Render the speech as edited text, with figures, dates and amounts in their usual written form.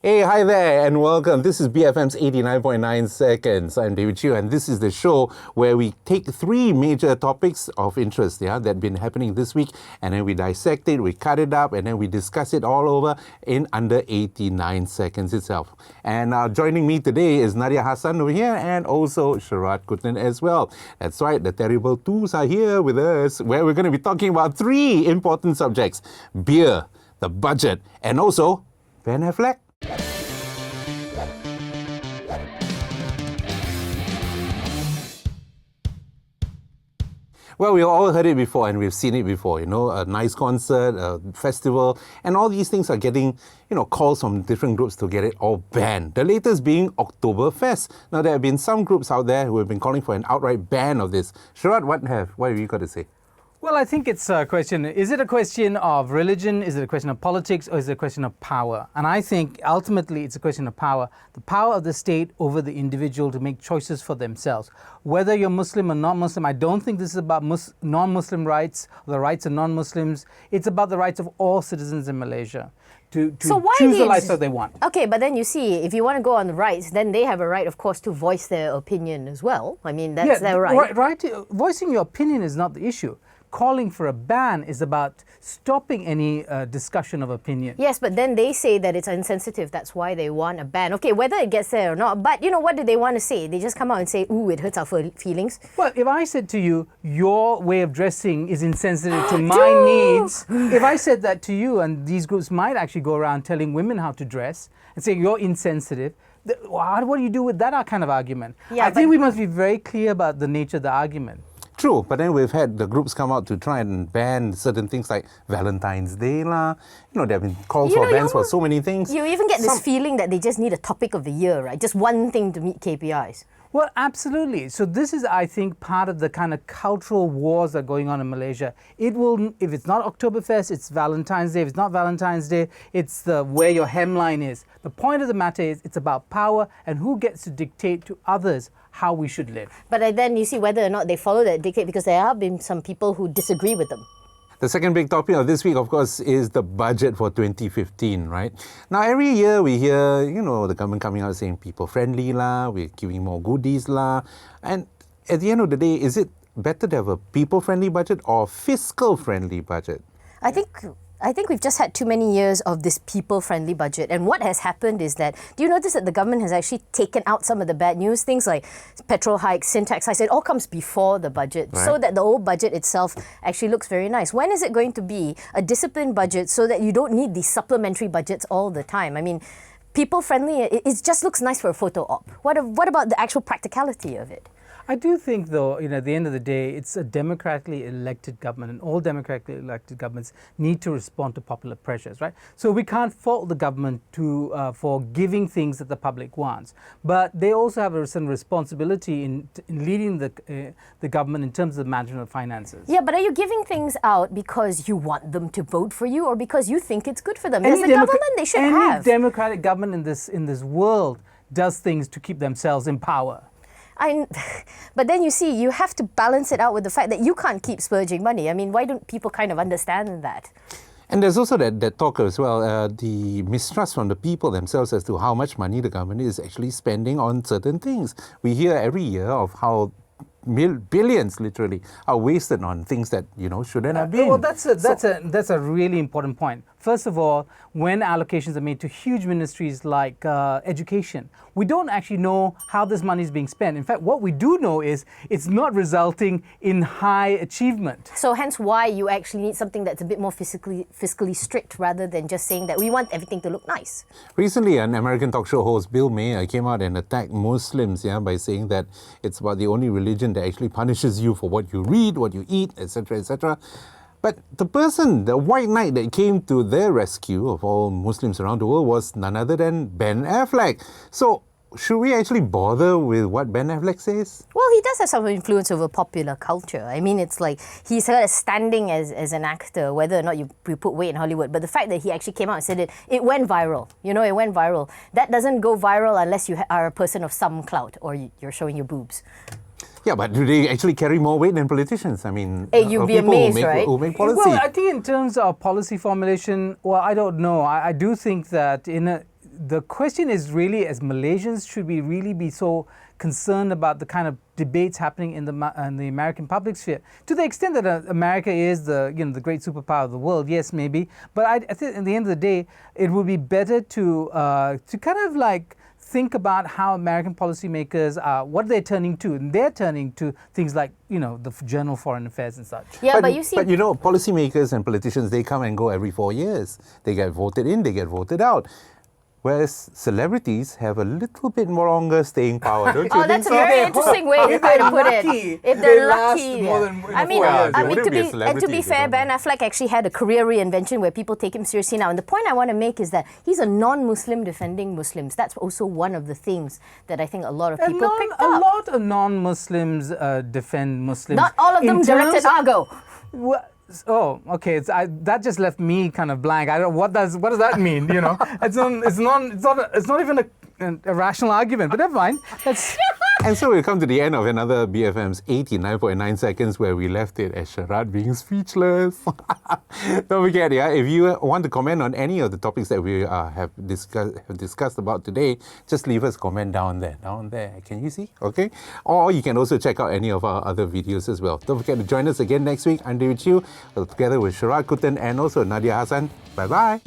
Hey, hi there, and welcome. This is BFM's 89.9 Seconds. I'm David Chiu, and this is the show where we take three major topics of interest that have been happening this week, and then we dissect it, we cut it up, and then we discuss it all over in under 89 seconds itself. And joining me today is Nadia Hassan over here, and also Sharaad Kuttan as well. That's right, the terrible twos are here with us, where we're going to be talking about three important subjects: beer, the budget, and also Ben Affleck. Well, we've all heard it before and we've seen it before, a nice concert, a festival, and all these things are getting, calls from different groups to get it all banned. The latest being Oktoberfest. Now, there have been some groups out there who have been calling for an outright ban of this. Sharaad, what have you got to say? Well, I think it's a question, is it a question of religion, is it a question of politics, or is it a question of power? And I think ultimately it's a question of power. The power of the state over the individual to make choices for themselves. Whether you're Muslim or not Muslim, I don't think this is about non-Muslim rights, or the rights of non-Muslims. It's about the rights of all citizens in Malaysia to choose the lifestyle they want. Okay, but then you see, if you want to go on the rights, then they have a right, of course, to voice their opinion as well. I mean, that's their right. Right. Voicing your opinion is not the issue. Calling for a ban is about stopping any discussion of opinion. Yes, but then they say that it's insensitive. That's why they want a ban. Okay, whether it gets there or not, but what do they want to say? They just come out and say, ooh, it hurts our feelings. Well, if I said to you, your way of dressing is insensitive to my needs, if I said that to you, and these groups might actually go around telling women how to dress and saying you're insensitive, what do you do with that kind of argument? I think we must be very clear about the nature of the argument. True, but then we've had the groups come out to try and ban certain things like Valentine's Day lah. There have been calls for bans for so many things. You even get this feeling that they just need a topic of the year, right? Just one thing to meet KPIs. Well, absolutely. So this is, I think, part of the kind of cultural wars that are going on in Malaysia. It will, if it's not Oktoberfest, it's Valentine's Day. If it's not Valentine's Day, it's where your hemline is. The point of the matter is it's about power and who gets to dictate to others how we should live. But then you see whether or not they follow that dictate, because there have been some people who disagree with them. The second big topic of this week, of course, is the budget for 2015, right? Now, every year we hear, the government coming out saying people-friendly lah, we're giving more goodies lah. And at the end of the day, is it better to have a people-friendly budget or fiscal-friendly budget? I think we've just had too many years of this people-friendly budget. And what has happened is that, do you notice that the government has actually taken out some of the bad news? Things like petrol hikes, sin tax hikes, it all comes before the budget, right, so that the old budget itself actually looks very nice. When is it going to be a disciplined budget so that you don't need these supplementary budgets all the time? I mean, people-friendly, it just looks nice for a photo op. What about the actual practicality of it? I do think, though, at the end of the day, it's a democratically elected government, and all democratically elected governments need to respond to popular pressures, right? So we can't fault the government for giving things that the public wants, but they also have a certain responsibility in leading the government in terms of the management of finances. Yeah, but are you giving things out because you want them to vote for you, or because you think it's good for them? As a government, they should have. Any democratic government in this world does things to keep themselves in power. But then you see, you have to balance it out with the fact that you can't keep splurging money. I mean, why don't people kind of understand that? And there's also that talk as well, the mistrust from the people themselves as to how much money the government is actually spending on certain things. We hear every year of how billions literally are wasted on things that shouldn't have been. Well, that's a really important point. First of all, when allocations are made to huge ministries like education, we don't actually know how this money is being spent. In fact, what we do know is it's not resulting in high achievement. So hence why you actually need something that's a bit more fiscally strict, rather than just saying that we want everything to look nice. Recently, an American talk show host, Bill Maher, came out and attacked Muslims by saying that it's about the only religion that actually punishes you for what you read, what you eat, etc., etc. But the white knight that came to their rescue of all Muslims around the world was none other than Ben Affleck. So, should we actually bother with what Ben Affleck says? Well, he does have some influence over popular culture. I mean, it's like he's kind of standing as an actor, whether or not you put weight in Hollywood. But the fact that he actually came out and said it went viral. It went viral. That doesn't go viral unless you are a person of some clout or you're showing your boobs. Yeah, but do they actually carry more weight than politicians? I mean, you'd be amazed, right? Who make policy. Well, I think in terms of policy formulation, well, I don't know. I do think that the question is really, as Malaysians, should we really be so concerned about the kind of debates happening in the American public sphere? To the extent that America is the great superpower of the world, yes, maybe. But I think at the end of the day, it would be better to kind of like think about how American policymakers what they're turning to, and they're turning to things like the Journal of Foreign Affairs and such. Yeah, but you see, policymakers and politicians, they come and go every 4 years. They get voted in, they get voted out. Whereas celebrities have a little bit more longer staying power, don't you think that's a so? very interesting way to put it. If they're lucky, more than I mean, 4 years. I mean wouldn't to be a be celebrity if they fair, don't. Ben Affleck actually had a career reinvention where people take him seriously now. And the point I want to make is that he's a non-Muslim defending Muslims. That's also one of the things that I think a lot of people picked A up. lot of non-Muslims defend Muslims. Not all of them In directed terms of- Argo. Oh, okay. That just left me kind of blank. I don't. What does that mean? It's not even a rational argument. But never mind. And so we've come to the end of another BFM's 89.9 seconds where we left it as Sharaad being speechless. Don't forget, if you want to comment on any of the topics that we have discussed about today, just leave us a comment down there. Can you see? Okay? Or you can also check out any of our other videos as well. Don't forget to join us again next week. I'm David Chiu, together with Sharaad Kuttan and also Nadia Hassan. Bye-bye.